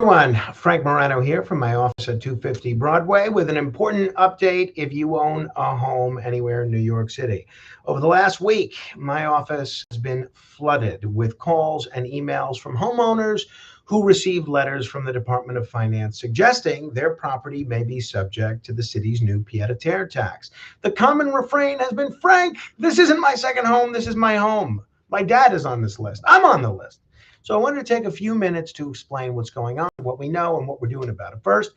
Everyone, Frank Morano here from my office at 250 Broadway with an important update if you own a home anywhere in New York City. Over the last week, my office has been flooded with calls and emails from homeowners who received letters from the Department of Finance suggesting their property may be subject to the city's new Pied-à-Terre tax. The common refrain has been, Frank, this isn't my second home, this is my home. My dad is on this list. I'm on the list. So I wanted to take a few minutes to explain what's going on, what we know, and what we're doing about it. First,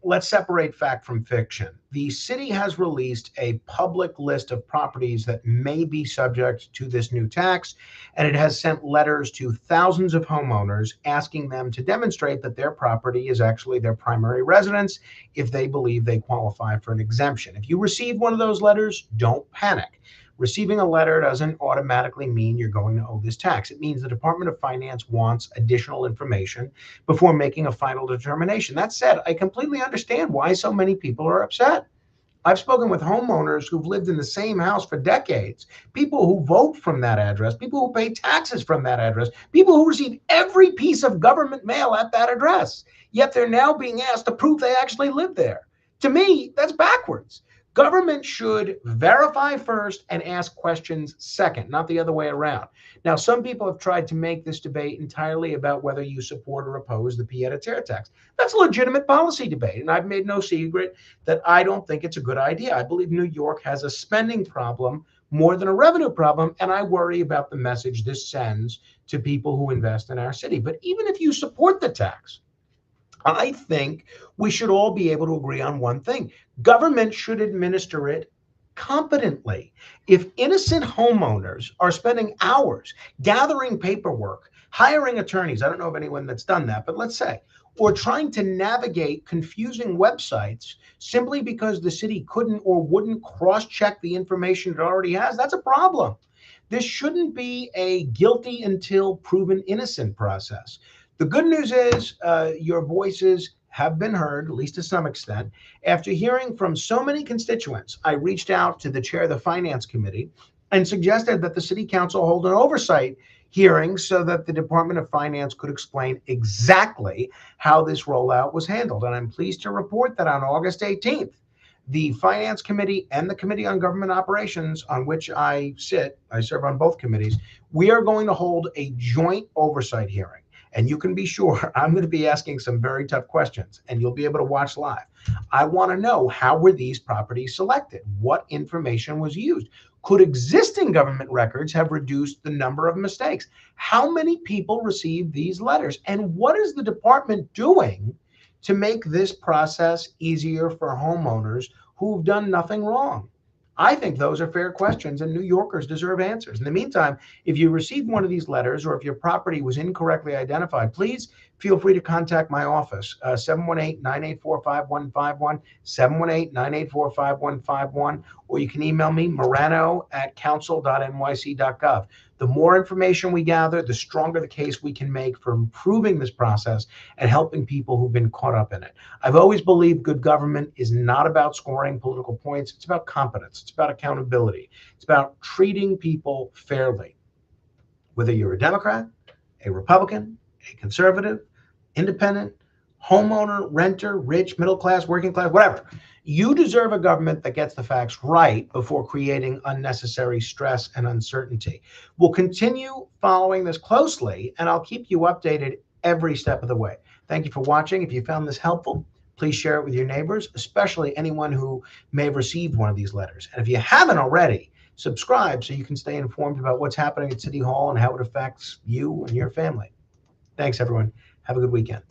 let's separate fact from fiction. The city has released a public list of properties that may be subject to this new tax, and it has sent letters to thousands of homeowners asking them to demonstrate that their property is actually their primary residence if they believe they qualify for an exemption. If you receive one of those letters, don't panic. Receiving a letter doesn't automatically mean you're going to owe this tax. It means the Department of Finance wants additional information before making a final determination. That said, I completely understand why so many people are upset. I've spoken with homeowners who've lived in the same house for decades, people who vote from that address, people who pay taxes from that address, people who receive every piece of government mail at that address, yet they're now being asked to prove they actually live there. To me, that's backwards. Government should verify first and ask questions second, not the other way around. Now, some people have tried to make this debate entirely about whether you support or oppose the Pied-à-Terre tax. That's a legitimate policy debate, and I've made no secret that I don't think it's a good idea. I believe New York has a spending problem more than a revenue problem, and I worry about the message this sends to people who invest in our city. But even if you support the tax, I think we should all be able to agree on one thing. Government should administer it competently. If innocent homeowners are spending hours gathering paperwork, hiring attorneys, I don't know of anyone that's done that, but let's say, or trying to navigate confusing websites simply because the city couldn't or wouldn't cross-check the information it already has, that's a problem. This shouldn't be a guilty until proven innocent process. The good news is your voices have been heard, at least to some extent. After hearing from so many constituents, I reached out to the chair of the Finance Committee and suggested that the City Council hold an oversight hearing so that the Department of Finance could explain exactly how this rollout was handled. And I'm pleased to report that on August 18th, the Finance Committee and the Committee on Government Operations, on which I serve on both committees, we are going to hold a joint oversight hearing. And you can be sure I'm going to be asking some very tough questions, and you'll be able to watch live. I want to know, how were these properties selected? What information was used? Could existing government records have reduced the number of mistakes? How many people received these letters? And what is the department doing to make this process easier for homeowners who've done nothing wrong? I think those are fair questions, and New Yorkers deserve answers. In the meantime, if you received one of these letters or if your property was incorrectly identified, please feel free to contact my office, 718-984-5151, 718-984-5151, or you can email me, morano@council.nyc.gov. The more information we gather, the stronger the case we can make for improving this process and helping people who've been caught up in it. I've always believed good government is not about scoring political points. It's about competence. It's about accountability. It's about treating people fairly. Whether you're a Democrat, a Republican, a conservative, independent, homeowner, renter, rich, middle class, working class, whatever. You deserve a government that gets the facts right before creating unnecessary stress and uncertainty. We'll continue following this closely, and I'll keep you updated every step of the way. Thank you for watching. If you found this helpful, please share it with your neighbors, especially anyone who may have received one of these letters. And if you haven't already, subscribe so you can stay informed about what's happening at City Hall and how it affects you and your family. Thanks, everyone. Have a good weekend.